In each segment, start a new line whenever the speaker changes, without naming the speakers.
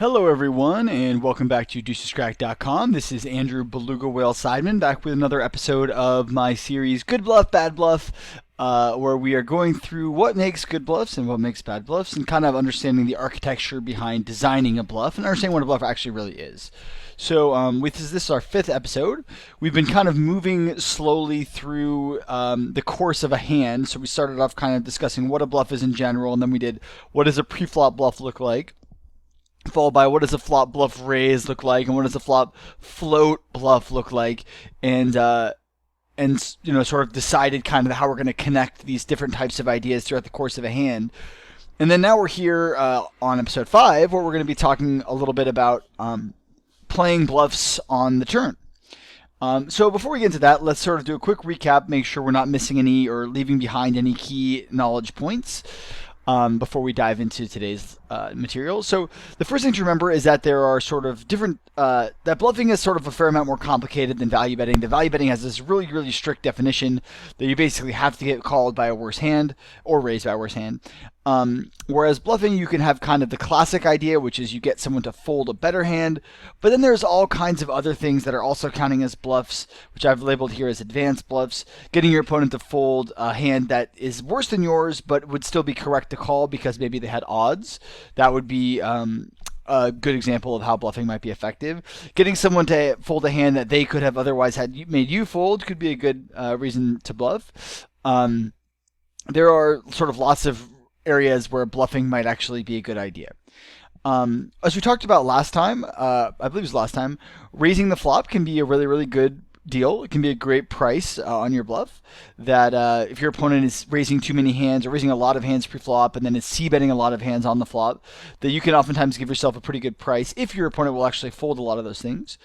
Hello everyone, and welcome back to DeucesCracked.com. This is Andrew BalugaWhale Sideman, back with another episode of my series Good Bluff, Bad Bluff, where we are going through what makes good bluffs and what makes bad bluffs, and kind of understanding the architecture behind designing a bluff, and understanding what a bluff actually really is. So this is our fifth episode. We've been kind of moving slowly through the course of a hand. So we started off kind of discussing what a bluff is in general, and then we did what does a pre-flop bluff look like, followed by what does a flop bluff raise look like, and what does a flop float bluff look like, and sort of decided kind of how we're going to connect these different types of ideas throughout the course of a hand. And then now we're here on episode 5, where we're going to be talking a little bit about playing bluffs on the turn. So before we get into that, let's sort of do a quick recap, make sure we're not missing any or leaving behind any key knowledge points before we dive into today's material. So the first thing to remember is that there are sort of different, that bluffing is sort of a fair amount more complicated than value betting. The value betting has this really, really strict definition that you basically have to get called by a worse hand or raised by a worse hand. Whereas bluffing, you can have kind of the classic idea, which is you get someone to fold a better hand, but then there's all kinds of other things that are also counting as bluffs, which I've labeled here as advanced bluffs. Getting your opponent to fold a hand that is worse than yours, but would still be correct to call because maybe they had odds. That would be a good example of how bluffing might be effective. Getting someone to fold a hand that they could have otherwise made you fold could be a good reason to bluff. There are sort of lots of areas where bluffing might actually be a good idea. As we talked about last time, I believe it was last time, raising the flop can be a really, really good deal. It can be a great price on your bluff. That if your opponent is raising too many hands or raising a lot of hands pre-flop and then is c-betting a lot of hands on the flop, that you can oftentimes give yourself a pretty good price if your opponent will actually fold a lot of those things.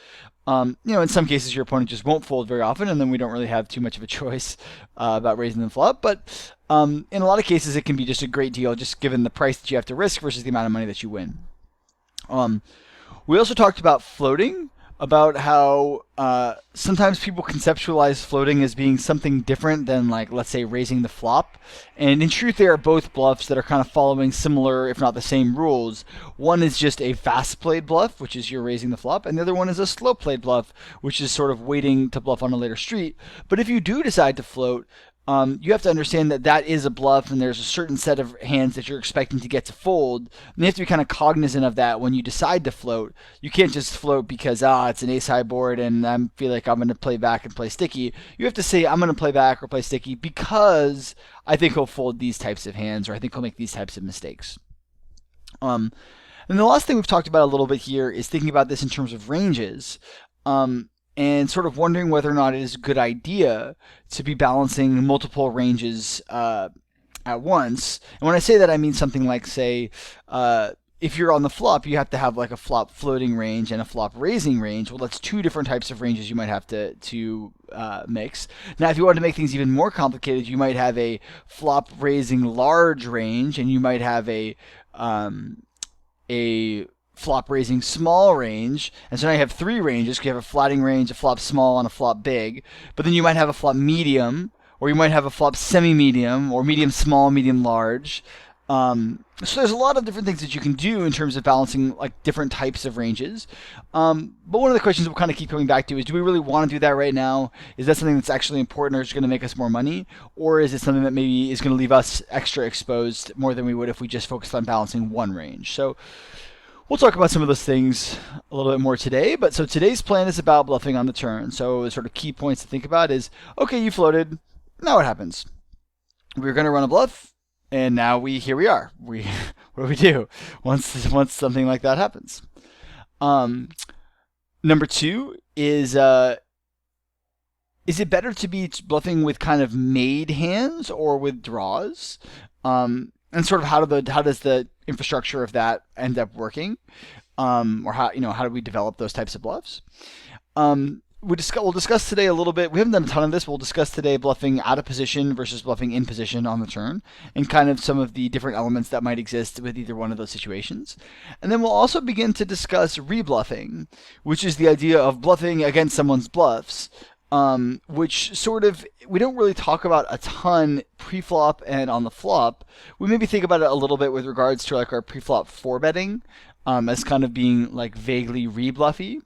In some cases your opponent just won't fold very often, and then we don't really have too much of a choice about raising the flop. But in a lot of cases it can be just a great deal, just given the price that you have to risk versus the amount of money that you win. We also talked about floating, about how sometimes people conceptualize floating as being something different than, like, let's say, raising the flop. And in truth, they are both bluffs that are kind of following similar, if not the same, rules. One is just a fast-played bluff, which is you're raising the flop, and the other one is a slow-played bluff, which is sort of waiting to bluff on a later street. But if you do decide to float, you have to understand that that is a bluff, and there's a certain set of hands that you're expecting to get to fold. And you have to be kind of cognizant of that when you decide to float. You can't just float because, it's an ace-high board and I feel like I'm going to play back and play sticky. You have to say, I'm going to play back or play sticky because I think he'll fold these types of hands, or I think he'll make these types of mistakes. And the last thing we've talked about a little bit here is thinking about this in terms of ranges. And sort of wondering whether or not it is a good idea to be balancing multiple ranges at once. And when I say that, I mean something like, say, if you're on the flop, you have to have like a flop floating range and a flop raising range. Well, that's two different types of ranges you might have to mix. Now, if you want to make things even more complicated, you might have a flop raising large range, and you might have a flop raising small range, and so now you have three ranges. You have a flatting range, a flop small, and a flop big. But then you might have a flop medium, or you might have a flop semi-medium, or medium small, medium large. So there's a lot of different things that you can do in terms of balancing like different types of ranges. But one of the questions we'll kind of keep coming back to is, do we really want to do that right now? Is that something that's actually important, or is it going to make us more money? Or is it something that maybe is going to leave us extra exposed more than we would if we just focused on balancing one range? So we'll talk about some of those things a little bit more today. But so today's plan is about bluffing on the turn. So sort of key points to think about is, okay, you floated. Now what happens? We're going to run a bluff, and now here we are. What do we do once something like that happens? Number two is it better to be bluffing with kind of made hands or with draws? And sort of how does the infrastructure of that end up working, or how do we develop those types of bluffs? We'll discuss today a little bit. We haven't done a ton of this. We'll discuss today bluffing out of position versus bluffing in position on the turn, and kind of some of the different elements that might exist with either one of those situations. And then we'll also begin to discuss rebluffing, which is the idea of bluffing against someone's bluffs. Which sort of, we don't really talk about a ton pre-flop and on the flop. We maybe think about it a little bit with regards to like our pre-flop 4-betting. as kind of being like vaguely rebluffy.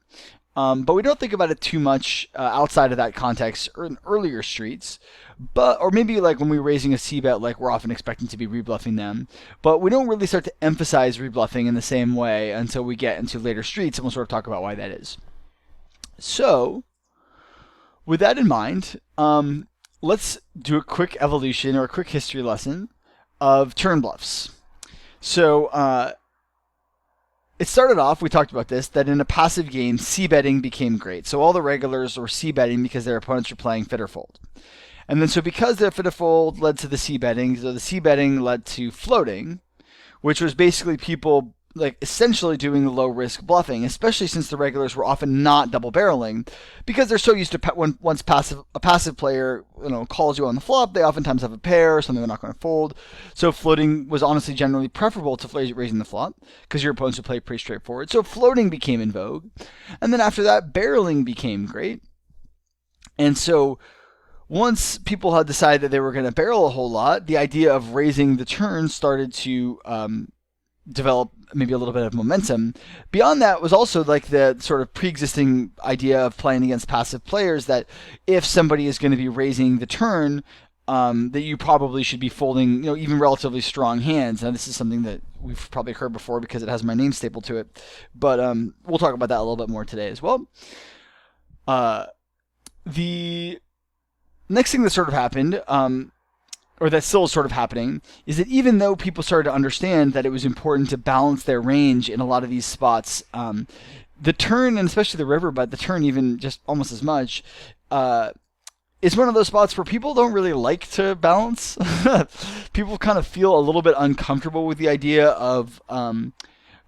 But we don't think about it too much outside of that context or in earlier streets. Or maybe like when we're raising a c-bet, like we're often expecting to be rebluffing them. But we don't really start to emphasize rebluffing in the same way until we get into later streets, and we'll sort of talk about why that is. So, with that in mind, let's do a quick evolution or a quick history lesson of turn bluffs. So, it started off, we talked about this, that in a passive game, c-betting became great. So all the regulars were c-betting because their opponents were playing fit or fold. And then so because their fit or fold led to the c-betting, so the c-betting led to floating, which was basically people like essentially doing low-risk bluffing, especially since the regulars were often not double-barreling, because they're so used to once a passive player calls you on the flop, they oftentimes have a pair or something they're not going to fold. So floating was honestly generally preferable to raising the flop, because your opponents would play pretty straightforward. So floating became in vogue, and then after that, barreling became great. And so once people had decided that they were going to barrel a whole lot, the idea of raising the turn started to develop maybe a little bit of momentum. Beyond that was also like the sort of pre-existing idea of playing against passive players, that if somebody is going to be raising the turn, that you probably should be folding, even relatively strong hands. Now this is something that we've probably heard before because it has my name stapled to it, but we'll talk about that a little bit more today as well. The next thing that sort of happened, or that's still sort of happening, is that even though people started to understand that it was important to balance their range in a lot of these spots, the turn, and especially the river, but the turn even just almost as much, is one of those spots where people don't really like to balance. People kind of feel a little bit uncomfortable with the idea of,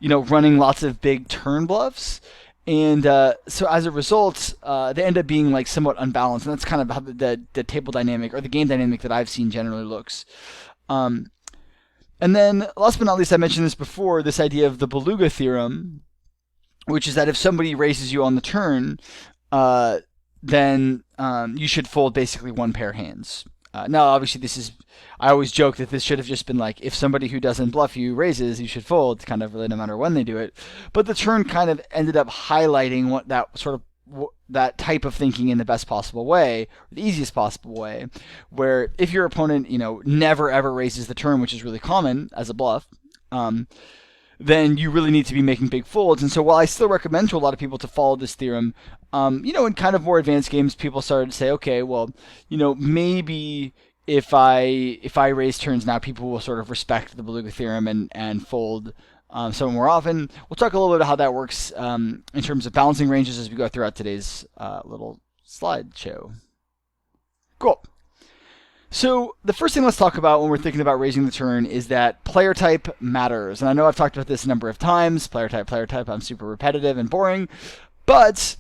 running lots of big turn bluffs. And so as a result, they end up being like somewhat unbalanced, and that's kind of how the table dynamic or the game dynamic that I've seen generally looks. And then, last but not least, I mentioned this before, this idea of the Beluga theorem, which is that if somebody raises you on the turn, then you should fold basically one pair hands. Now, obviously, I always joke that this should have just been like, if somebody who doesn't bluff you raises, you should fold, kind of really no matter when they do it. But the turn kind of ended up highlighting that type of thinking in the best possible way, the easiest possible way, where if your opponent, never ever raises the turn, which is really common as a bluff, then you really need to be making big folds. And so while I still recommend to a lot of people to follow this theorem, in kind of more advanced games, people started to say, okay, well, maybe if I raise turns now, people will sort of respect the Beluga theorem and fold some more often. We'll talk a little bit about how that works in terms of balancing ranges as we go throughout today's little slideshow. Cool. So the first thing let's talk about when we're thinking about raising the turn is that player type matters. And I know I've talked about this a number of times. Player type, I'm super repetitive and boring. But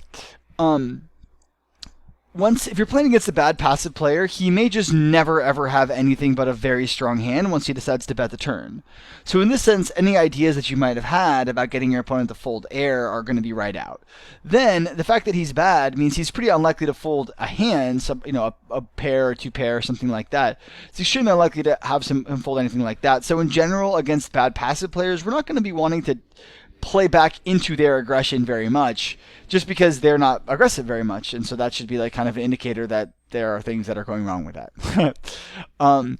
if you're playing against a bad passive player, he may just never ever have anything but a very strong hand once he decides to bet the turn. So in this sense, any ideas that you might have had about getting your opponent to fold air are going to be right out. Then the fact that he's bad means he's pretty unlikely to fold a hand, a pair or two pair or something like that. It's extremely unlikely to have him fold anything like that. So in general, against bad passive players, we're not going to be wanting to play back into their aggression very much, just because they're not aggressive very much, and so that should be like kind of an indicator that there are things that are going wrong with that.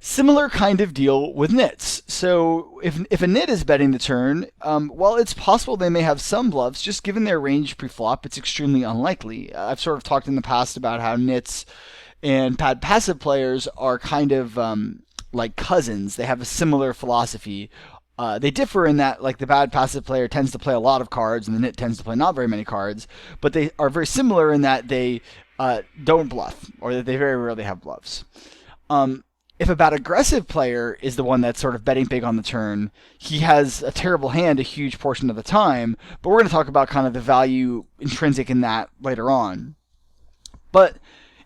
Similar kind of deal with nits. So if a nit is betting the turn, while it's possible they may have some bluffs, just given their range pre-flop, it's extremely unlikely. I've sort of talked in the past about how nits and bad passive players are kind of like cousins. They have a similar philosophy. They differ in that, like, the bad passive player tends to play a lot of cards and the nit tends to play not very many cards, but they are very similar in that they don't bluff, or that they very rarely have bluffs. If a bad aggressive player is the one that's sort of betting big on the turn, he has a terrible hand a huge portion of the time, but we're going to talk about kind of the value intrinsic in that later on. But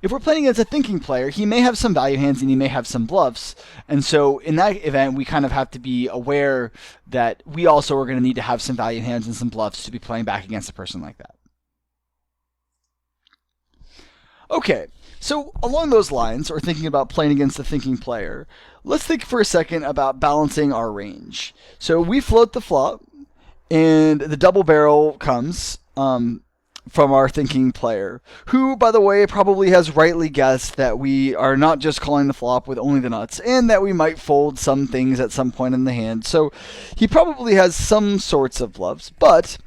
if we're playing against a thinking player, he may have some value hands and he may have some bluffs. And so in that event, we kind of have to be aware that we also are going to need to have some value hands and some bluffs to be playing back against a person like that. Okay, so along those lines, or thinking about playing against a thinking player, let's think for a second about balancing our range. So we float the flop, And the double barrel comes from our thinking player, who, by the way, probably has rightly guessed that we are not just calling the flop with only the nuts, and that we might fold some things at some point in the hand. So he probably has some sorts of bluffs, but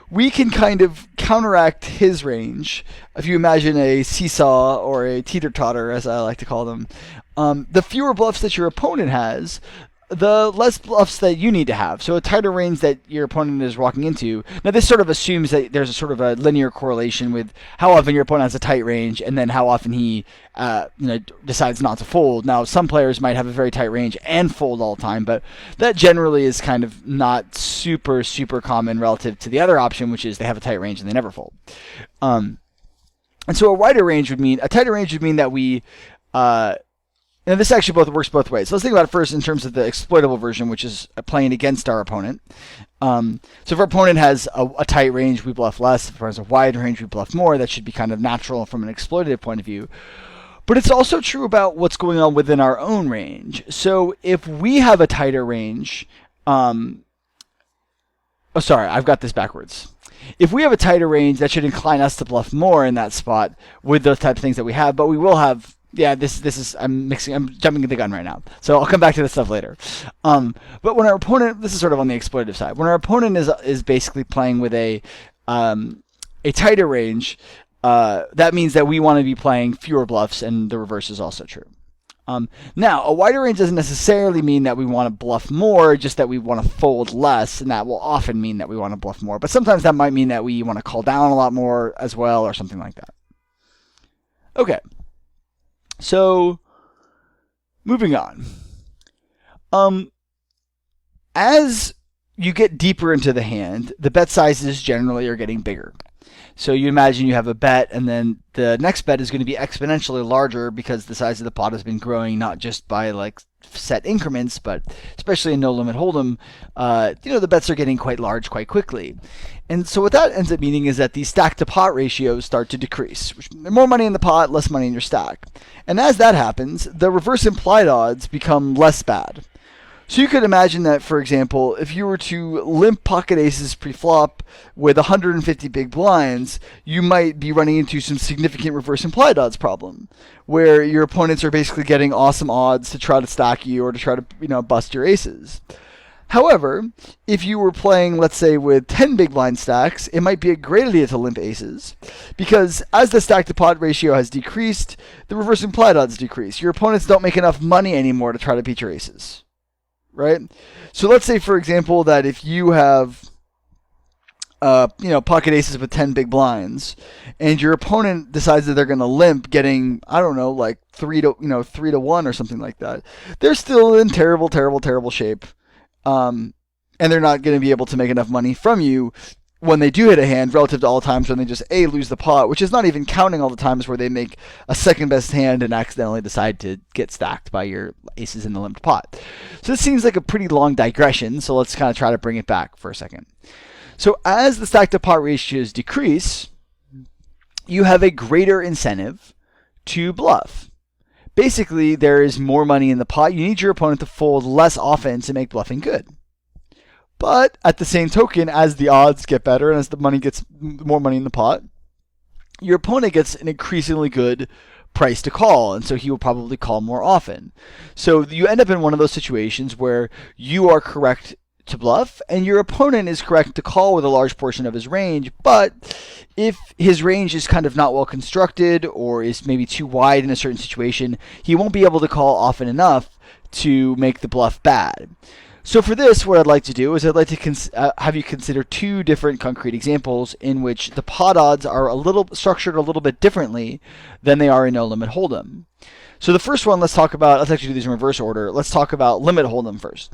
we can kind of counteract his range. If you imagine a seesaw or a teeter-totter, as I like to call them, the fewer bluffs that your opponent has, the less bluffs that you need to have. So a tighter range that your opponent is walking into. Now this sort of assumes that there's a sort of a linear correlation with how often your opponent has a tight range and then how often he decides not to fold. Now some players might have a very tight range and fold all the time, but that generally is kind of not super common relative to the other option, which is they have a tight range and they never fold. And so a tighter range would mean that we and this actually works both ways. So let's think about it first in terms of the exploitable version, which is playing against our opponent. So if our opponent has a tight range, we bluff less. If it has a wide range, we bluff more. That should be kind of natural from an exploitative point of view. But it's also true about what's going on within our own range. So if we have a tighter range, I've got this backwards. If we have a tighter range, that should incline us to bluff more in that spot with those types of things that we have. But we will have. Yeah, this is I'm jumping the gun right now. So I'll come back to this stuff later. But when our opponent, this is sort of on the exploitative side. When our opponent is basically playing with a tighter range, that means that we want to be playing fewer bluffs, and the reverse is also true. Now, a wider range doesn't necessarily mean that we want to bluff more, just that we want to fold less, and that will often mean that we want to bluff more. But sometimes that might mean that we want to call down a lot more as well, or something like that. Okay. So, moving on. As you get deeper into the hand, the bet sizes generally are getting bigger. So you imagine you have a bet, and then the next bet is going to be exponentially larger because the size of the pot has been growing, not just by like set increments, but especially in no limit hold'em, the bets are getting quite large quite quickly. And so what that ends up meaning is that these stack to pot ratios start to decrease. More money in the pot, less money in your stack. And as that happens, the reverse implied odds become less bad. So you could imagine that, for example, if you were to limp pocket aces pre-flop with 150 big blinds, you might be running into some significant reverse implied odds problem, where your opponents are basically getting awesome odds to try to stack you or to try to, bust your aces. However, if you were playing, let's say, with 10 big blind stacks, it might be a great idea to limp aces, because as the stack to pot ratio has decreased, the reverse implied odds decrease. Your opponents don't make enough money anymore to try to beat your aces, right? So let's say, for example, that if you have pocket aces with 10 big blinds, and your opponent decides that they're going to limp, getting, I don't know, like 3 to 1 or something like that, they're still in terrible shape. And they're not going to be able to make enough money from you when they do hit a hand relative to all the times when they just lose the pot, which is not even counting all the times where they make a second best hand and accidentally decide to get stacked by your aces in the limped pot. So this seems like a pretty long digression, so let's kind of try to bring it back for a second. So as the stack to pot ratios decrease, you have a greater incentive to bluff. Basically, there is more money in the pot. You need your opponent to fold less often to make bluffing good. But at the same token, as the odds get better and as the money gets more money in the pot, your opponent gets an increasingly good price to call, and so he will probably call more often. So you end up in one of those situations where you are correct to bluff, and your opponent is correct to call with a large portion of his range, but if his range is kind of not well constructed or is maybe too wide in a certain situation, he won't be able to call often enough to make the bluff bad. So for this, what I'd like to do is I'd like to have you consider two different concrete examples in which the pot odds are structured a little bit differently than they are in no limit hold'em. So the first one, let's actually do these in reverse order. Let's talk about limit hold'em first.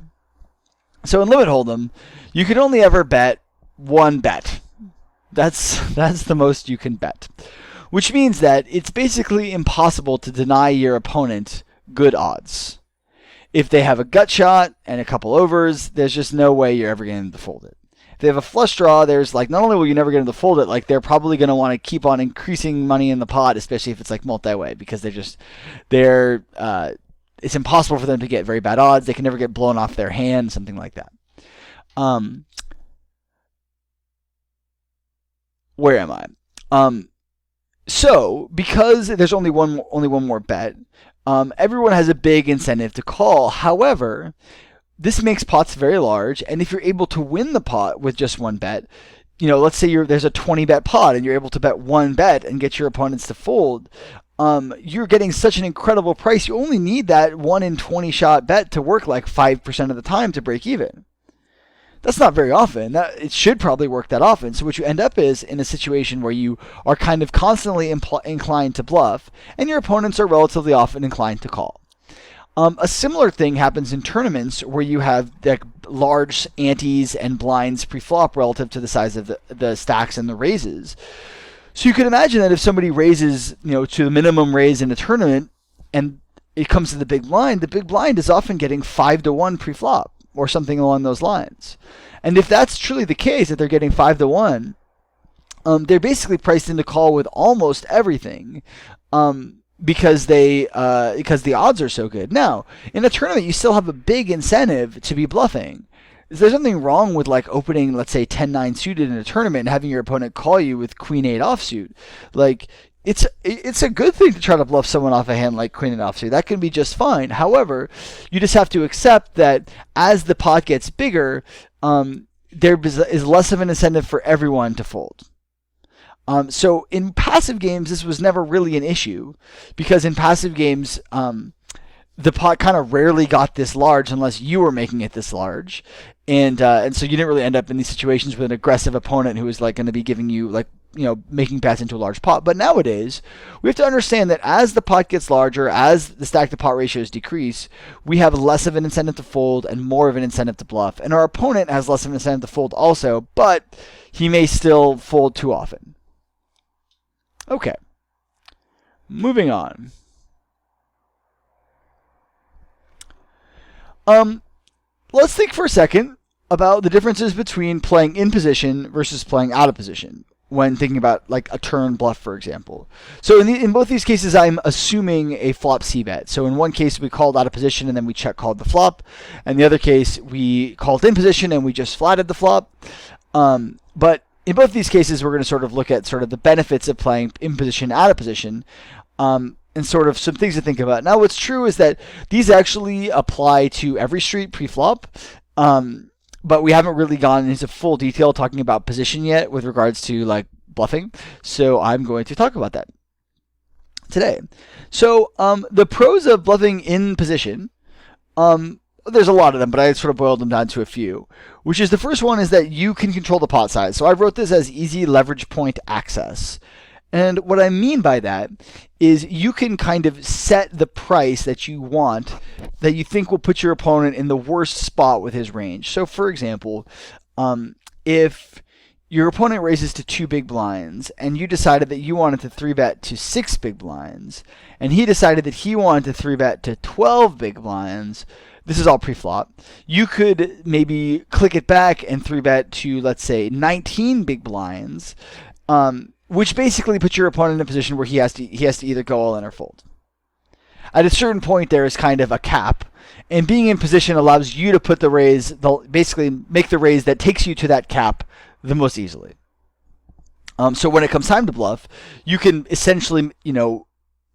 So in limit hold'em, you can only ever bet one bet. That's the most you can bet, which means that it's basically impossible to deny your opponent good odds. If they have a gut shot and a couple overs, there's just no way you're ever going to fold it. If they have a flush draw, there's not only will you never get them to fold it, they're probably going to want to keep on increasing money in the pot, especially if it's multi-way, because it's impossible for them to get very bad odds. They can never get blown off their hand, something like that. where am I? So because there's only one more bet, everyone has a big incentive to call. However, this makes pots very large, and if you're able to win the pot with just one bet, let's say there's a 20 bet pot and you're able to bet one bet and get your opponents to fold, you're getting such an incredible price. You only need that 1 in 20 shot bet to work like 5% of the time to break even. That's not very often. It should probably work that often. So what you end up is in a situation where you are kind of constantly inclined to bluff, and your opponents are relatively often inclined to call. A similar thing happens in tournaments where you have like large antes and blinds pre-flop relative to the size of the stacks and the raises. So you can imagine that if somebody raises, to the minimum raise in a tournament, and it comes to the big blind is often getting 5-1 pre-flop or something along those lines. And if that's truly the case, that they're getting 5-1, they're basically priced into call with almost everything. Because the odds are so good. Now, in a tournament, you still have a big incentive to be bluffing. Is there something wrong with like opening, let's say, 10-9 suited in a tournament and having your opponent call you with Queen-8 offsuit? Like, it's a good thing to try to bluff someone off a hand like Queen-8 offsuit. That can be just fine. However, you just have to accept that as the pot gets bigger, there is less of an incentive for everyone to fold. So in passive games, this was never really an issue, because in passive games, the pot kind of rarely got this large unless you were making it this large, and so you didn't really end up in these situations with an aggressive opponent who was like going to be giving you making bets into a large pot. But nowadays, we have to understand that as the pot gets larger, as the stack to pot ratios decrease, we have less of an incentive to fold and more of an incentive to bluff, and our opponent has less of an incentive to fold also, but he may still fold too often. Okay, moving on. Let's think for a second about the differences between playing in position versus playing out of position when thinking about like a turn bluff, for example. So in both these cases, I'm assuming a flop c-bet. So in one case, we called out of position and then we check called the flop. And the other case, we called in position and we just flatted the flop. But in both these cases, we're going to sort of look at sort of the benefits of playing in position, out of position, and sort of some things to think about. Now, what's true is that these actually apply to every street pre-flop, but we haven't really gone into full detail talking about position yet with regards to like bluffing. So I'm going to talk about that today. So the pros of bluffing in position. There's a lot of them, but I sort of boiled them down to a few, which is the first one is that you can control the pot size. So I wrote this as easy leverage point access. And what I mean by that is you can kind of set the price that you want, that you think will put your opponent in the worst spot with his range. So for example, if your opponent raises to 2 big blinds and you decided that you wanted to 3-bet to 6 big blinds, and he decided that he wanted to 3-bet to 12 big blinds, this is all pre-flop, you could maybe click it back and 3-bet to, let's say, 19 big blinds, which basically puts your opponent in a position where he has to either go all in or fold. At a certain point, there is kind of a cap, and being in position allows you to put the raise, basically make the raise that takes you to that cap the most easily. So when it comes time to bluff, you can essentially,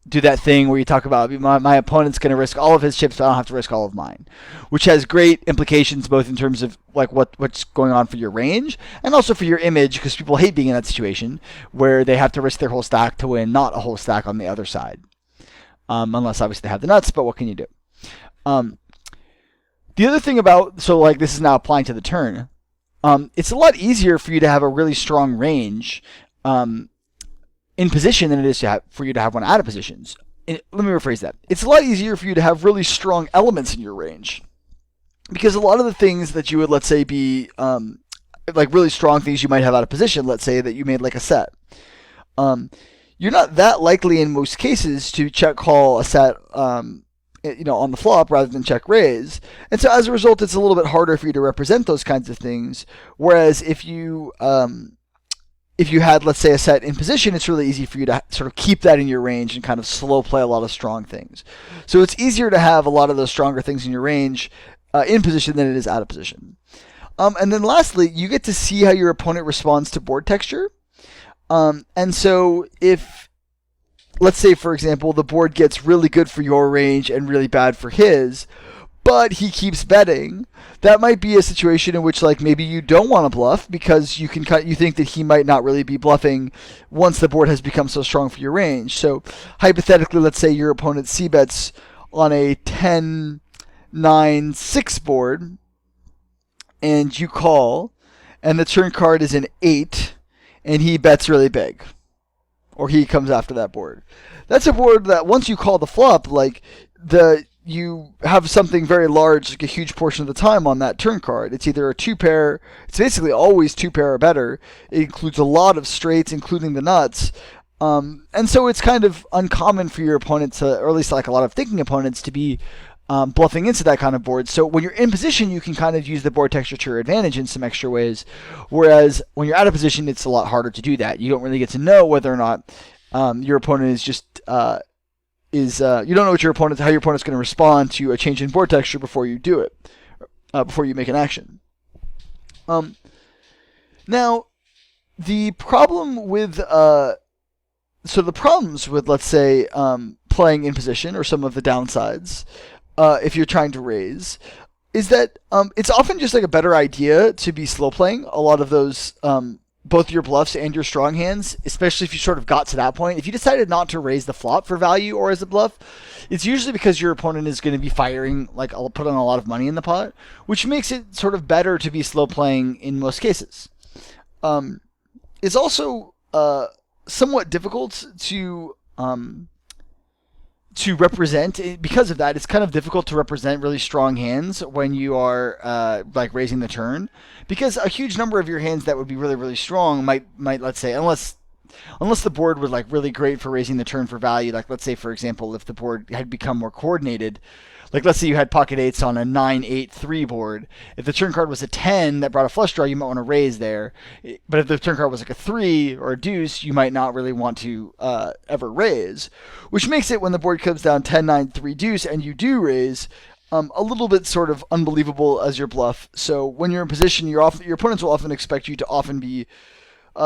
do that thing where you talk about my opponent's going to risk all of his chips, but I don't have to risk all of mine, which has great implications both in terms of like what's going on for your range and also for your image, because people hate being in that situation where they have to risk their whole stack to win, not a whole stack on the other side, unless obviously they have the nuts, but what can you do? The other thing about, so like this is now applying to the turn, it's a lot easier for you to have a really strong range in position than it is for you to have one out of positions. Let me rephrase that. It's a lot easier for you to have really strong elements in your range, because a lot of the things that you would, let's say, be like really strong things you might have out of position, let's say that you made like a set, you're not that likely in most cases to check call a set on the flop rather than check raise. And so as a result, it's a little bit harder for you to represent those kinds of things. Whereas if you had, let's say, a set in position, it's really easy for you to sort of keep that in your range and kind of slow play a lot of strong things. So it's easier to have a lot of those stronger things in your range in position than it is out of position. And then lastly, you get to see how your opponent responds to board texture. And so if, let's say, for example, the board gets really good for your range and really bad for his, but he keeps betting, that might be a situation in which, like, maybe you don't want to bluff because you think that he might not really be bluffing once the board has become so strong for your range. So hypothetically, let's say your opponent c-bets on a 10-9-6 board, and you call, and the turn card is an 8, and he bets really big, or he comes after that board. That's a board that once you call the flop, like, you have something very large, like a huge portion of the time on that turn card. It's either a 2-pair, it's basically always 2-pair or better. It includes a lot of straights, including the nuts. And so it's kind of uncommon for your opponent to, or at least like a lot of thinking opponents, to be bluffing into that kind of board. So when you're in position, you can kind of use the board texture to your advantage in some extra ways. Whereas when you're out of position, it's a lot harder to do that. You don't really get to know whether or not your opponent is just... you don't know how your opponent's going to respond to a change in board texture before you do it, before you make an action. Now, the problem with the problems with, let's say, playing in position, or some of the downsides, if you're trying to raise, is that it's often just like a better idea to be slow playing a lot of those. Both your bluffs and your strong hands, especially if you sort of got to that point. If you decided not to raise the flop for value or as a bluff, it's usually because your opponent is going to be firing, like, I'll put on a lot of money in the pot, which makes it sort of better to be slow playing in most cases. It's also somewhat difficult to represent. Because of that, it's kind of difficult to represent really strong hands when you are like raising the turn, because a huge number of your hands that would be really, really strong might let's say, unless the board was like really great for raising the turn for value, like let's say, for example, if the board had become more coordinated, like let's say you had pocket eights on a 9-8-3 board. If the turn card was a 10 that brought a flush draw, you might want to raise there. But if the turn card was like a 3 or a deuce, you might not really want to ever raise. Which makes it, when the board comes down 10-9-3 deuce and you do raise, a little bit sort of unbelievable as your bluff. So when you're in position, your opponents will often expect you to often be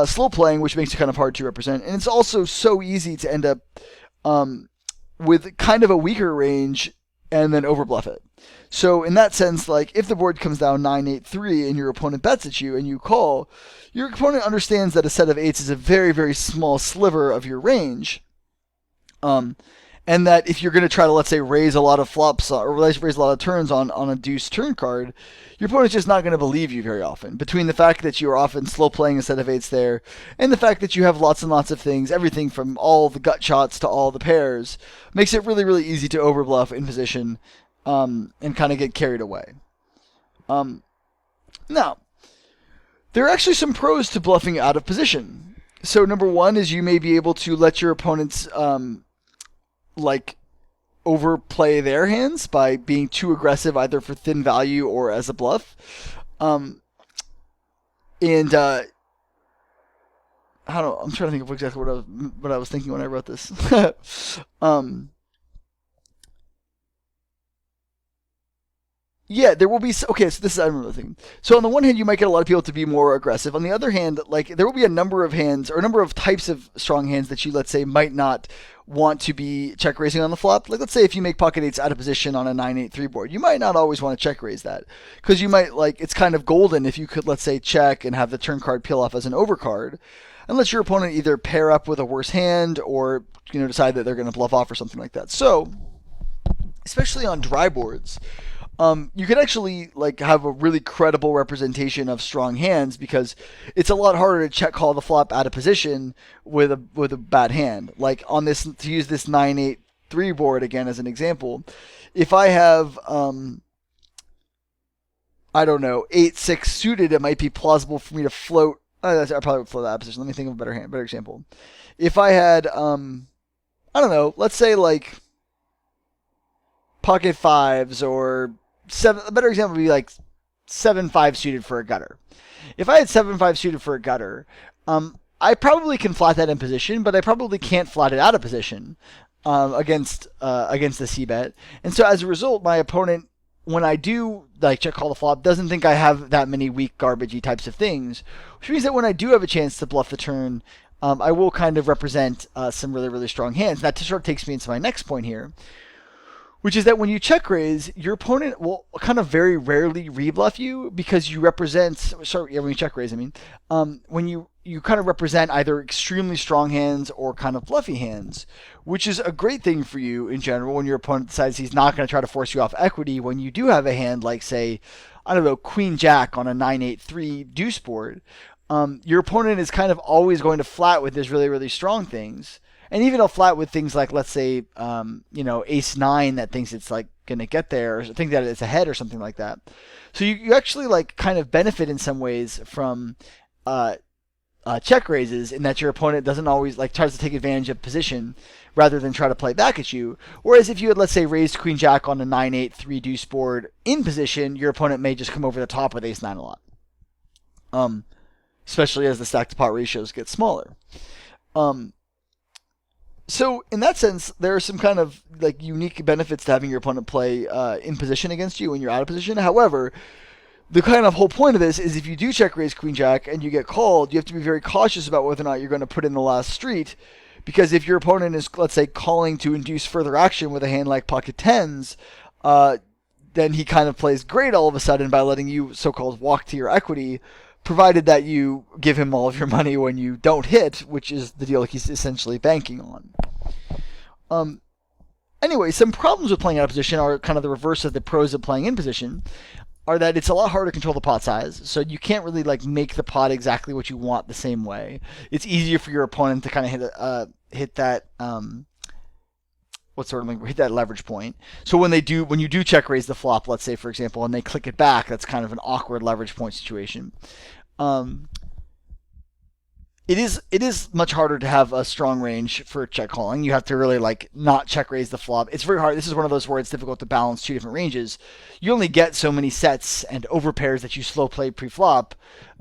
slow playing, which makes it kind of hard to represent. And it's also so easy to end up with kind of a weaker range and then overbluff it. So in that sense, like, if the board comes down 9-8-3 and your opponent bets at you and you call, your opponent understands that a set of eights is a very, very small sliver of your range. And that if you're going to try to, let's say, raise a lot of flops or raise a lot of turns on a deuce turn card, your opponent's just not going to believe you very often. Between the fact that you are often slow playing a set of eights there, and the fact that you have lots and lots of things, everything from all the gut shots to all the pairs, makes it really, really easy to overbluff in position and kind of get carried away. Now, there are actually some pros to bluffing out of position. So number one is you may be able to let your opponents like overplay their hands by being too aggressive, either for thin value or as a bluff. I'm trying to think of exactly what I was thinking when I wrote this. Yeah, there will be... Okay, so this is... I remember the thing. So on the one hand, you might get a lot of people to be more aggressive. On the other hand, like, there will be a number of hands, or a number of types of strong hands that you, let's say, might not want to be check raising on the flop. Like, let's say if you make pocket eights out of position on a 9-8-3 board, you might not always want to check raise that. Because you might, like, it's kind of golden if you could, let's say, check and have the turn card peel off as an overcard. Unless your opponent either pair up with a worse hand or, decide that they're going to bluff off or something like that. So, especially on dry boards... you can actually have a really credible representation of strong hands, because it's a lot harder to check call the flop out of position with a bad hand. Like on this, to use this 9-8-3 board again as an example, if I have 8-6 suited, it might be plausible for me to float. I probably would float that position. Let me think of a better example. If I had let's say like pocket fives or 7. A better example would be like 7-5 suited for a gutter. If I had 7-5 suited for a gutter, I probably can flat that in position, but I probably can't flat it out of position against the c-bet. And so as a result, my opponent, when I do check call the flop, doesn't think I have that many weak garbagey types of things, which means that when I do have a chance to bluff the turn, I will kind of represent some really, really strong hands. That sort of takes me into my next point here, which is that when you check raise, your opponent will kind of very rarely rebluff you because you represent. Sorry, yeah, when you check raise, I mean, when you kind of represent either extremely strong hands or kind of bluffy hands, which is a great thing for you in general when your opponent decides he's not going to try to force you off equity. When you do have a hand like, say, I don't know, Queen Jack on a 9-8-3 deuce board, your opponent is kind of always going to flat with his really, really strong things. And even he'll flat with things like, let's say, ace 9 that thinks it's like going to get there, or think that it's ahead or something like that. So you actually like kind of benefit in some ways from check raises in that your opponent doesn't always like tries to take advantage of position rather than try to play back at you. Whereas if you had, let's say, raised Queen Jack on a 9-8-3 deuce board in position, your opponent may just come over the top with ace 9 a lot. Especially as the stack to pot ratios get smaller. So in that sense, there are some kind of like unique benefits to having your opponent play in position against you when you're out of position. However, the kind of whole point of this is if you do check raise Queen Jack and you get called, you have to be very cautious about whether or not you're going to put in the last street, because if your opponent is, let's say, calling to induce further action with a hand like pocket tens, then he kind of plays great all of a sudden by letting you so-called walk to your equity, provided that you give him all of your money when you don't hit, which is the deal he's essentially banking on. Anyway, some problems with playing out of position are kind of the reverse of the pros of playing in position, are that it's a lot harder to control the pot size, so you can't really like make the pot exactly what you want the same way. It's easier for your opponent to kind of hit that hit that leverage point. So when you do check raise the flop, let's say for example, and they click it back, that's kind of an awkward leverage point situation. It is much harder to have a strong range for check calling. You have to really like not check raise the flop. It's very hard. This is one of those where it's difficult to balance two different ranges. You only get so many sets and overpairs that you slow play pre-flop.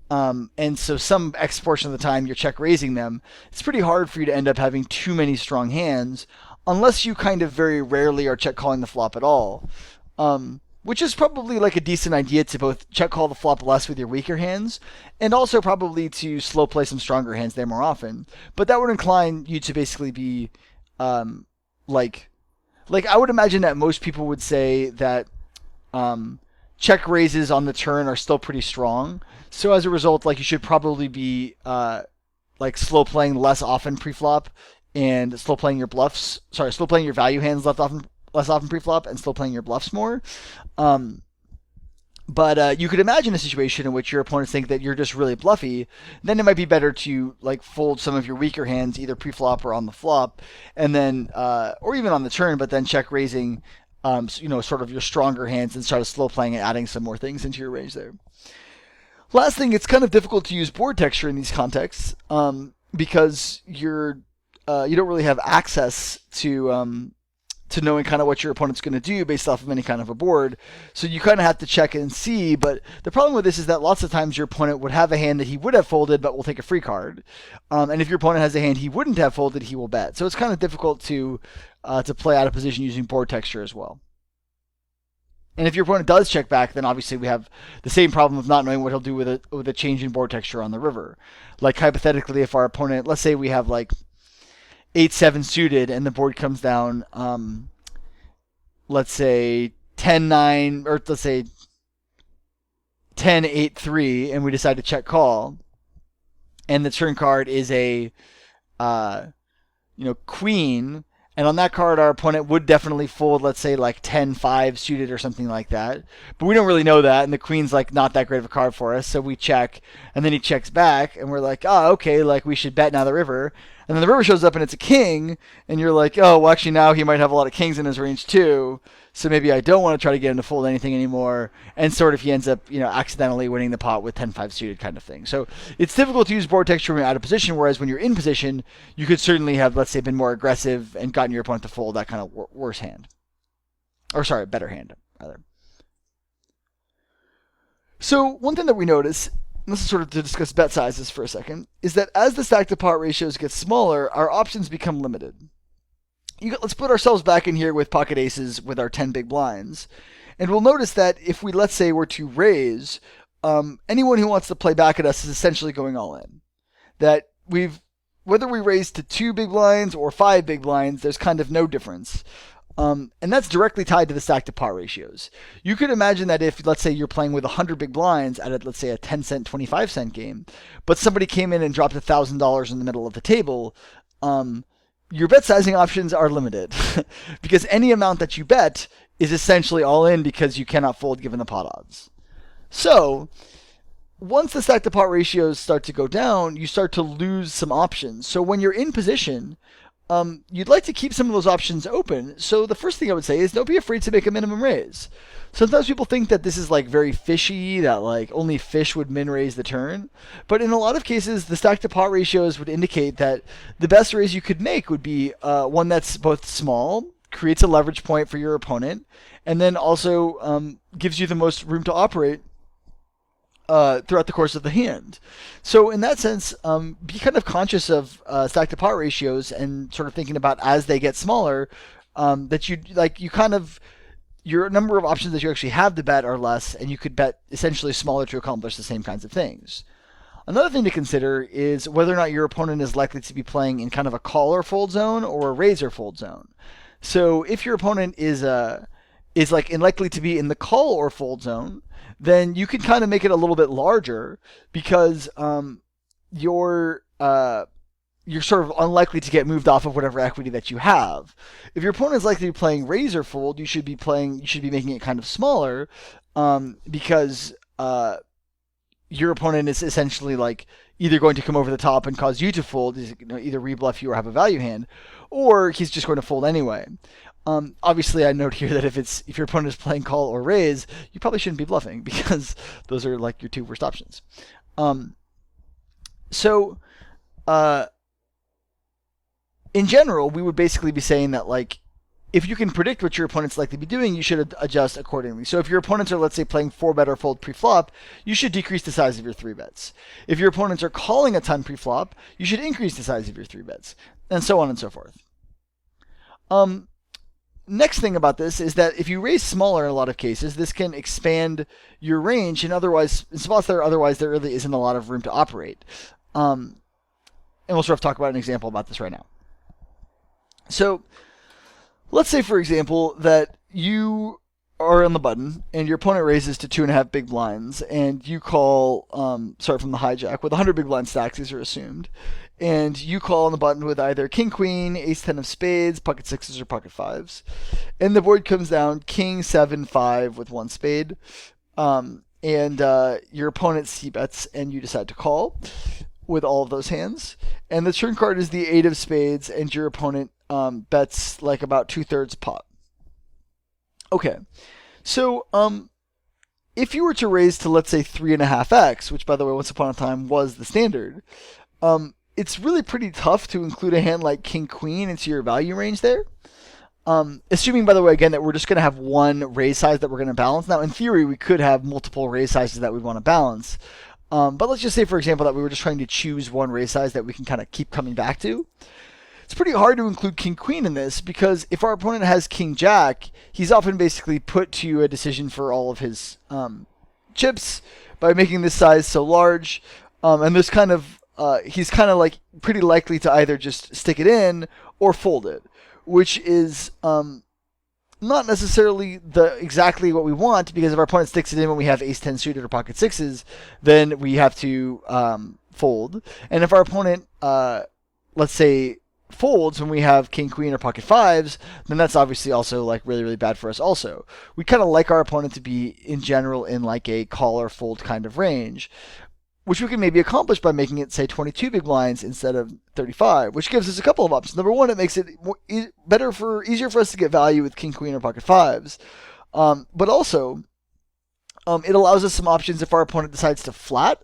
And so some X portion of the time you're check raising them. It's pretty hard for you to end up having too many strong hands unless you kind of very rarely are check calling the flop at all. Which is probably like a decent idea to both check call the flop less with your weaker hands and also probably to slow play some stronger hands there more often. But that would incline you to basically be like I would imagine that most people would say that check raises on the turn are still pretty strong. So as a result, like you should probably be like slow playing less often pre-flop and slow playing your value hands less often pre-flop and still playing your bluffs more. But you could imagine a situation in which your opponents think that you're just really bluffy. Then it might be better to like fold some of your weaker hands either pre-flop or on the flop, and then or even on the turn, but then check raising sort of your stronger hands and start slow playing and adding some more things into your range there. Last thing, it's kind of difficult to use board texture in these contexts because you don't really have access to knowing kind of what your opponent's going to do based off of any kind of a board. So you kind of have to check and see. But the problem with this is that lots of times your opponent would have a hand that he would have folded but will take a free card. And if your opponent has a hand he wouldn't have folded, he will bet. So it's kind of difficult to play out of position using board texture as well. And if your opponent does check back, then obviously we have the same problem of not knowing what he'll do with a change in board texture on the river. Like hypothetically, if our opponent, let's say we have like 8-7 suited and the board comes down, let's say 10-9, or let's say 10-8-3, and we decide to check call, and the turn card is a queen, and on that card our opponent would definitely fold, let's say like 10-5 suited or something like that, but we don't really know that, and the queen's like not that great of a card for us, so we check, and then he checks back, and we're like, okay, like we should bet now the river. And then the river shows up and it's a king, and you're like, oh, well, actually now he might have a lot of kings in his range too, so maybe I don't want to try to get him to fold anything anymore, and sort of he ends up, accidentally winning the pot with 10-5 suited kind of thing. So it's difficult to use board texture when you're out of position, whereas when you're in position, you could certainly have, let's say, been more aggressive and gotten your opponent to fold that kind of worse hand. Or sorry, better hand, rather. So one thing that we notice, and this is sort of to discuss bet sizes for a second, is that as the stack to pot ratios get smaller, our options become limited. Let's put ourselves back in here with pocket aces with our 10 big blinds, and we'll notice that if we, let's say, were to raise, anyone who wants to play back at us is essentially going all in. That we've whether we raise to 2 big blinds or 5 big blinds, there's kind of no difference. And that's directly tied to the stack to pot ratios. You could imagine that if, let's say, you're playing with 100 big blinds at, let's say, a 10 cent, 25 cent game, but somebody came in and dropped $1,000 in the middle of the table, your bet sizing options are limited because any amount that you bet is essentially all in because you cannot fold given the pot odds. So once the stack to pot ratios start to go down, you start to lose some options. So when you're in position, you'd like to keep some of those options open. So the first thing I would say is don't be afraid to make a minimum raise. Sometimes people think that this is like very fishy, that like only fish would min raise the turn. But in a lot of cases, the stack to pot ratios would indicate that the best raise you could make would be one that's both small, creates a leverage point for your opponent, and then also gives you the most room to operate throughout the course of the hand. So in that sense, be kind of conscious of stack to pot ratios and sort of thinking about as they get smaller, that your number of options that you actually have to bet are less, and you could bet essentially smaller to accomplish the same kinds of things. Another thing to consider is whether or not your opponent is likely to be playing in kind of a call or fold zone or a raise or fold zone. So if your opponent is like likely to be in the call or fold zone, then you can kind of make it a little bit larger because you're sort of unlikely to get moved off of whatever equity that you have. If your opponent is likely to be playing raise or fold, you should be making it kind of smaller because your opponent is essentially like either going to come over the top and cause you to fold, either rebluff you or have a value hand, or he's just going to fold anyway. Obviously, I note here that if your opponent is playing call or raise, you probably shouldn't be bluffing because those are like your two worst options. In general, we would basically be saying that like if you can predict what your opponent's likely to be doing, you should adjust accordingly. So if your opponents are, let's say, playing 4-bet or fold pre-flop, you should decrease the size of your 3-bets. If your opponents are calling a ton pre-flop, you should increase the size of your 3-bets, and so on and so forth. Next thing about this is that if you raise smaller in a lot of cases, this can expand your range in spots that otherwise there really isn't a lot of room to operate. And we'll sort of talk about an example about this right now. So let's say, for example, that you are on the button and your opponent raises to 2.5 big blinds and you call, start from the hijack with 100 big blind stacks, these are assumed, and you call on the button with either king, queen, ace 10 of spades, pocket sixes, or pocket fives. And the board comes down king, 7, 5 with 1 spade. And your opponent c-bets and you decide to call with all of those hands. And the turn card is the 8 of spades and your opponent bets like about 2/3 pot. Okay, so if you were to raise to, let's say, 3.5x, which by the way, once upon a time was the standard, it's really pretty tough to include a hand like king queen into your value range there. Assuming, by the way, again, that we're just going to have one raise size that we're going to balance. Now, in theory, we could have multiple raise sizes that we want to balance. But let's just say, for example, that we were just trying to choose one raise size that we can kind of keep coming back to. It's pretty hard to include king queen in this because if our opponent has king jack, he's often basically put to a decision for all of his chips by making this size so large. And there's kind of he's kind of like pretty likely to either just stick it in or fold it, which is not necessarily exactly what we want, because if our opponent sticks it in when we have ace 10 suited or pocket sixes, then we have to fold. And if our opponent, let's say, folds when we have king queen or pocket fives, then that's obviously also like really, really bad for us also. We kind of like our opponent to be in general in like a call or fold kind of range, which we can maybe accomplish by making it, say, 22 big blinds instead of 35, which gives us a couple of options. Number one, it makes it easier for us to get value with king queen or pocket fives, but also it allows us some options if our opponent decides to flat.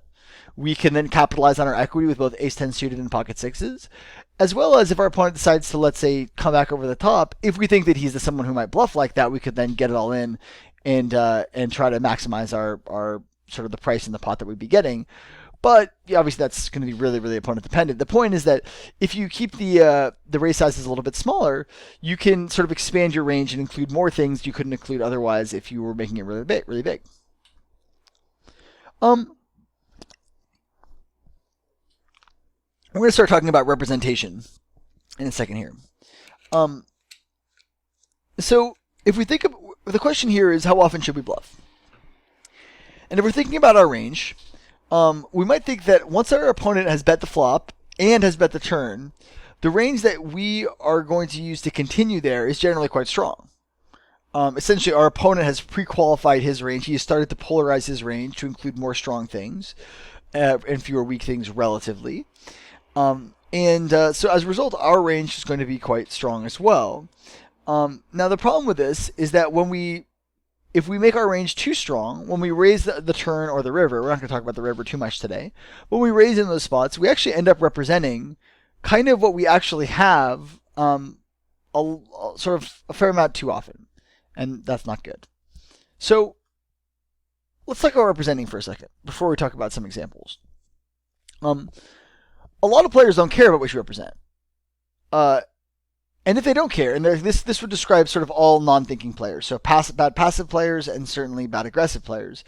We can then capitalize on our equity with both ace 10 suited and pocket sixes, as well as if our opponent decides to, let's say, come back over the top. If we think that he's someone who might bluff like that, we could then get it all in and try to maximize our sort of the price in the pot that we'd be getting. But yeah, obviously that's going to be really, really opponent dependent. The point is that if you keep the raise sizes a little bit smaller, you can sort of expand your range and include more things you couldn't include otherwise if you were making it really big, really big. we're going to start talking about representation in a second here. So if we think of the question here is how often should we bluff? And if we're thinking about our range, we might think that once our opponent has bet the flop and has bet the turn, the range that we are going to use to continue there is generally quite strong. Essentially, our opponent has pre-qualified his range. He has started to polarize his range to include more strong things and fewer weak things relatively. So as a result, our range is going to be quite strong as well. Now, the problem with this is that if we make our range too strong, when we raise the turn or the river, we're not going to talk about the river too much today, but when we raise in those spots, we actually end up representing kind of what we actually have sort of a fair amount too often, and that's not good. So let's talk about representing for a second before we talk about some examples. A lot of players don't care about what you represent. And if they don't care, and this would describe sort of all non-thinking players, so bad passive players and certainly bad aggressive players,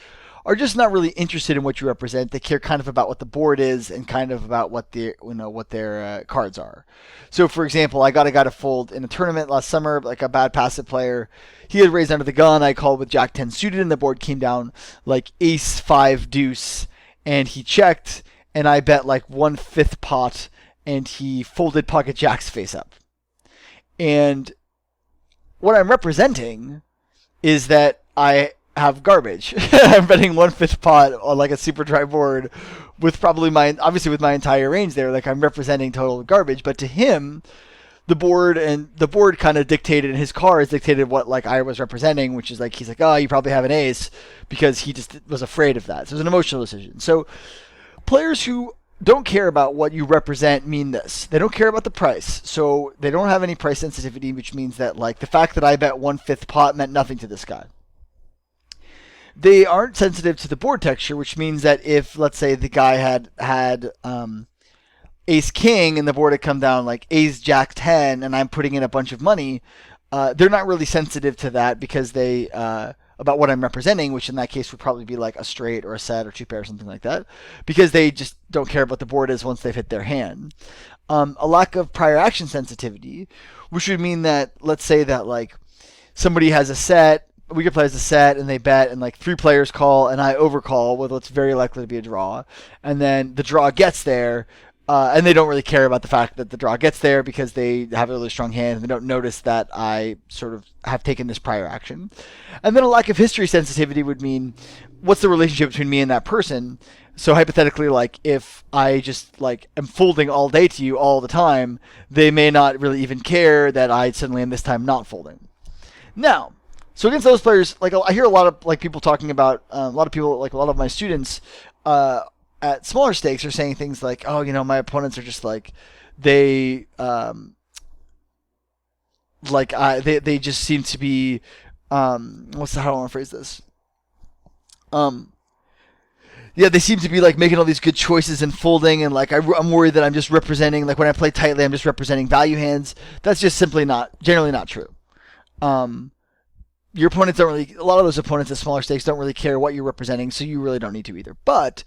are just not really interested in what you represent. They care kind of about what the board is and kind of about what their cards are. So, for example, I got a guy to fold in a tournament last summer, like a bad passive player. He had raised under the gun. I called with Jack 10 suited, and the board came down like Ace 5 Deuce, and he checked, and I bet like 1/5 pot, and he folded pocket jacks face up. And what I'm representing is that I have garbage. I'm betting 1/5 pot on like a super dry board with probably with my entire range there. Like I'm representing total garbage. But to him, the board kind of dictated, and his cards dictated what like I was representing, which is like he's like, oh, you probably have an ace, because he just was afraid of that. So it was an emotional decision. So players who don't care about what you represent mean this. They don't care about the price. So they don't have any price sensitivity, which means that like the fact that I bet 1/5 pot meant nothing to this guy. They aren't sensitive to the board texture, which means that if, let's say, the guy had ace king and the board had come down like ace jack 10 and I'm putting in a bunch of money, they're not really sensitive to that because they about what I'm representing, which in that case would probably be like a straight or a set or two pair or something like that, because they just don't care what the board is once they've hit their hand. A lack of prior action sensitivity, which would mean that, let's say that like somebody has a set, we could play as a set, and they bet, and like 3 players call, and I overcall with what's very likely to be a draw, and then the draw gets there, and they don't really care about the fact that the draw gets there because they have a really strong hand, and they don't notice that I sort of have taken this prior action. And then a lack of history sensitivity would mean, what's the relationship between me and that person? So hypothetically, like if I just like am folding all day to you all the time, they may not really even care that I suddenly am this time not folding. Now, so against those players, like I hear a lot of like people talking about a lot of my students at smaller stakes are saying things like, oh, my opponents are just like they just seem to be how do I want to phrase this? Yeah, they seem to be like making all these good choices and folding, and like I'm worried that I'm just representing, like when I play tightly, I'm just representing value hands. That's just simply generally not true. Your opponents a lot of those opponents at smaller stakes don't really care what you're representing, so you really don't need to either. But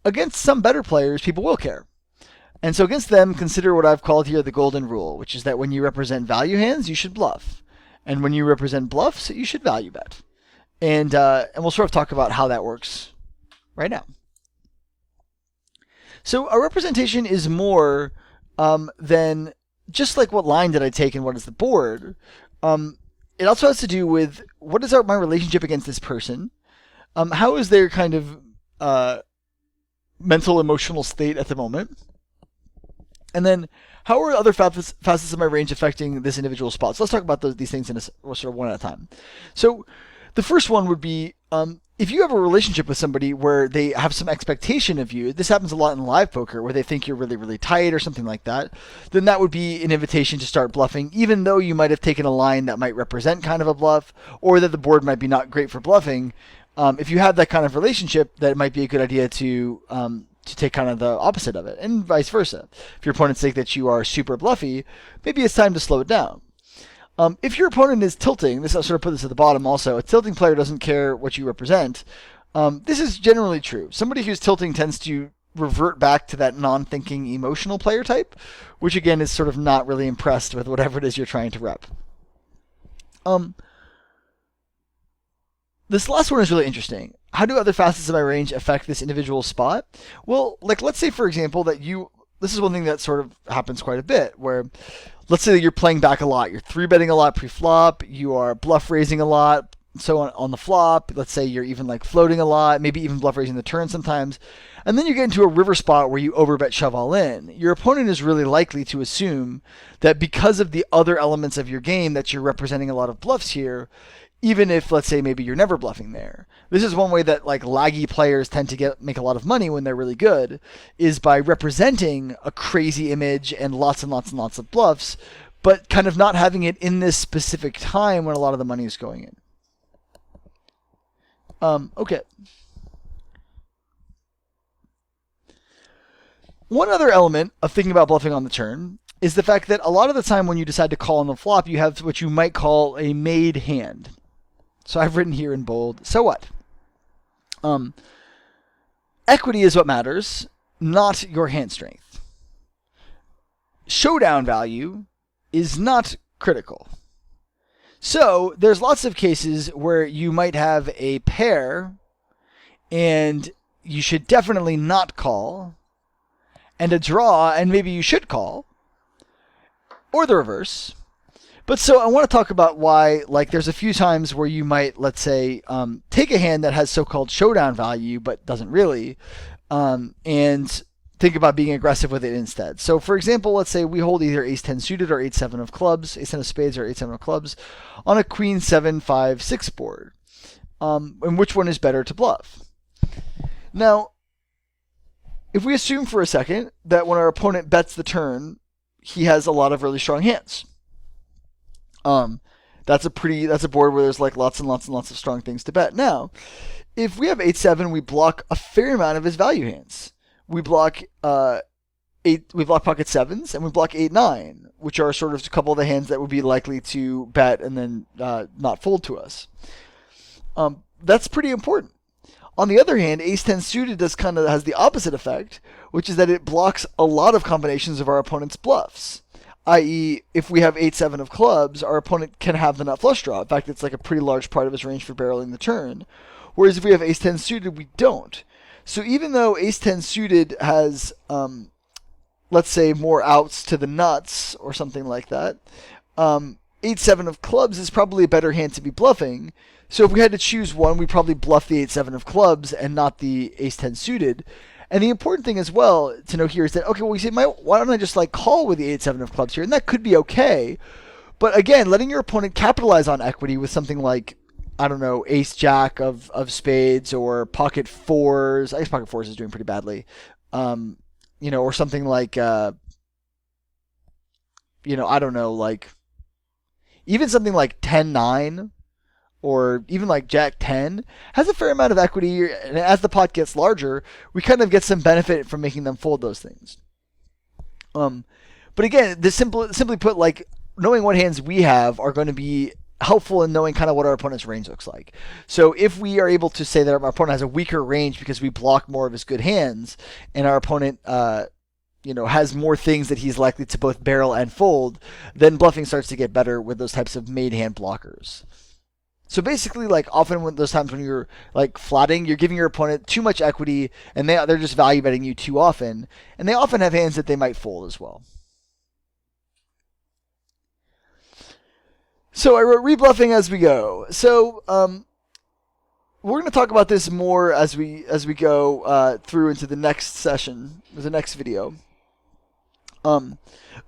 against some better players, people will care. And so against them, consider what I've called here the golden rule, which is that when you represent value hands, you should bluff. And when you represent bluffs, you should value bet. And we'll sort of talk about how that works right now. So a representation is more than just like what line did I take and what is the board. It also has to do with what is my relationship against this person. How is their kind of mental, emotional state at the moment? And then how are other facets of my range affecting this individual spot? So let's talk about these things in sort of one at a time. So the first one would be if you have a relationship with somebody where they have some expectation of you, this happens a lot in live poker where they think you're really, really tight or something like that, then that would be an invitation to start bluffing, even though you might have taken a line that might represent kind of a bluff, or that the board might be not great for bluffing. If you have that kind of relationship, that it might be a good idea to take kind of the opposite of it, and vice versa. If your opponents think that you are super bluffy, maybe it's time to slow it down. If your opponent is tilting, I'll sort of put this at the bottom also, a tilting player doesn't care what you represent. This is generally true. Somebody who's tilting tends to revert back to that non-thinking emotional player type, which again is sort of not really impressed with whatever it is you're trying to rep. This last one is really interesting. How do other facets of my range affect this individual spot? Well, like let's say for example that this is one thing that sort of happens quite a bit, where let's say that you're playing back a lot, you're 3-betting a lot pre-flop, you are bluff raising a lot, so on the flop, let's say you're even like floating a lot, maybe even bluff raising the turn sometimes, and then you get into a river spot where you overbet shove all in. Your opponent is really likely to assume that because of the other elements of your game that you're representing a lot of bluffs here, even if, let's say, maybe you're never bluffing there. This is one way that like laggy players tend to make a lot of money when they're really good, is by representing a crazy image and lots of bluffs, but kind of not having it in this specific time when a lot of the money is going in. Okay. One other element of thinking about bluffing on the turn is the fact that a lot of the time when you decide to call on the flop, you have what you might call a made hand. So I've written here in bold, so what? Equity is what matters, not your hand strength. Showdown value is not critical. So there's lots of cases where you might have a pair and you should definitely not call, and a draw and maybe you should call, or the reverse. But so I want to talk about why, like, there's a few times where you might, let's say, take a hand that has so-called showdown value but doesn't really, and think about being aggressive with it instead. So, for example, let's say we hold either ace-10 suited or ace-7 of clubs, ace-10 of spades or ace-7 of clubs, on a queen-7-5-6 board. And which one is better to bluff? Now, if we assume for a second that when our opponent bets the turn, he has a lot of really strong hands. That's a board where there's like lots of strong things to bet. Now, if we have 8-7, we block a fair amount of his value hands. We block pocket sevens, and we block 8-9, which are sort of a couple of the hands that would be likely to bet and then not fold to us. That's pretty important. On the other hand, ace-10 suited has the opposite effect, which is that it blocks a lot of combinations of our opponent's bluffs. I.e., if we have 8-7 of clubs, our opponent can have the nut flush draw. In fact, it's like a pretty large part of his range for barreling the turn. Whereas if we have ace-10 suited, we don't. So even though ace-10 suited has, let's say, more outs to the nuts or something like that, 8-7 of clubs is probably a better hand to be bluffing. So if we had to choose one, we'd probably bluff the 8-7 of clubs and not the ace-10 suited. And the important thing as well to know here is that, okay, well, you say, why don't I just like call with the 8-7 of clubs here? And that could be okay. But again, letting your opponent capitalize on equity with something like, I don't know, ace-jack of spades or pocket fours. I guess pocket fours is doing pretty badly. Or something like, I don't know, like even something like 10-9 or even like Jack-10 has a fair amount of equity, and as the pot gets larger, we kind of get some benefit from making them fold those things. But again, simply put, like knowing what hands we have are going to be helpful in knowing kind of what our opponent's range looks like. So if we are able to say that our opponent has a weaker range because we block more of his good hands, and our opponent has more things that he's likely to both barrel and fold, then bluffing starts to get better with those types of made hand blockers. So basically, like often when those times when you're like flatting, you're giving your opponent too much equity, and they're just value betting you too often, and they often have hands that they might fold as well. So I wrote rebluffing as we go. So we're going to talk about this more as we go through into the next session, the next video.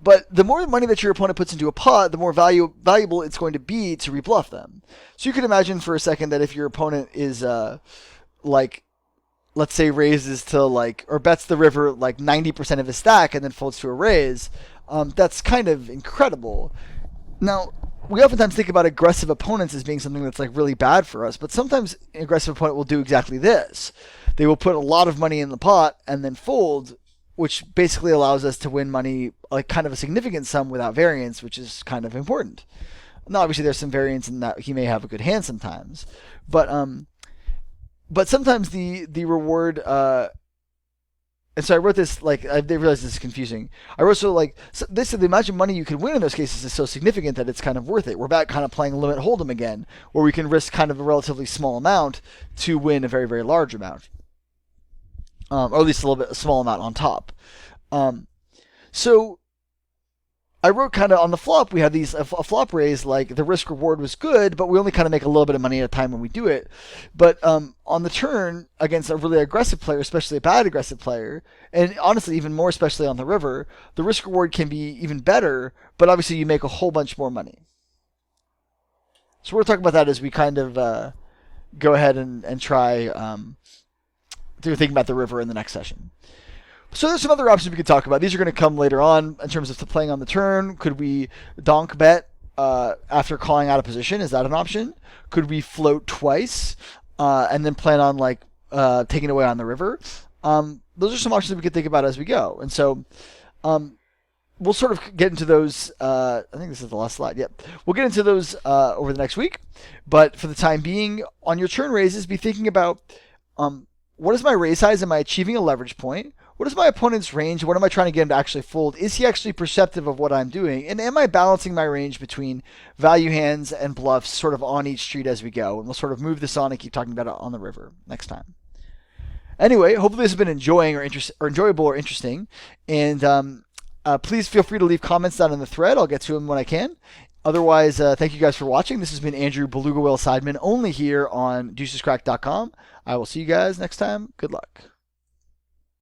But the more money that your opponent puts into a pot, the more valuable it's going to be to rebluff them. So you can imagine for a second that if your opponent is let's say raises to or bets the river like 90% of his stack and then folds to a raise, that's kind of incredible. Now, we oftentimes think about aggressive opponents as being something that's like really bad for us, but sometimes an aggressive opponent will do exactly this. They will put a lot of money in the pot and then fold, which basically allows us to win money, like kind of a significant sum without variance, which is kind of important. Now, obviously, there's some variance in that he may have a good hand sometimes, but sometimes the reward and so I wrote this, like, they realized this is confusing. I wrote, so like, so this is the amount of money you can win in those cases is so significant that it's kind of worth it. We're back kind of playing limit hold'em again, where we can risk kind of a relatively small amount to win a very, very large amount. Or at least a small amount on top. So I wrote kind of on the flop, we had a flop raise, like the risk reward was good, but we only kind of make a little bit of money at a time when we do it. But on the turn, against a really aggressive player, especially a bad aggressive player, and honestly even more especially on the river, the risk reward can be even better, but obviously you make a whole bunch more money. So we're talking about that as we kind of go ahead and try to think about the river in the next session. So there's some other options we could talk about. These are going to come later on in terms of playing on the turn. Could we donk bet after calling out a position? Is that an option? Could we float twice and then plan on like taking away on the river? Those are some options that we could think about as we go. And so we'll sort of get into those. I think this is the last slide. Yep. We'll get into those over the next week. But for the time being, on your turn raises, be thinking about what is my raise size? Am I achieving a leverage point? What is my opponent's range? What am I trying to get him to actually fold? Is he actually perceptive of what I'm doing? And am I balancing my range between value hands and bluffs sort of on each street as we go? And we'll sort of move this on and keep talking about it on the river next time. Anyway, hopefully this has been enjoyable or interesting. And please feel free to leave comments down in the thread. I'll get to them when I can. Otherwise, thank you guys for watching. This has been Andrew BalugaWhale Sideman, only here on DeucesCracked.com. I will see you guys next time. Good luck.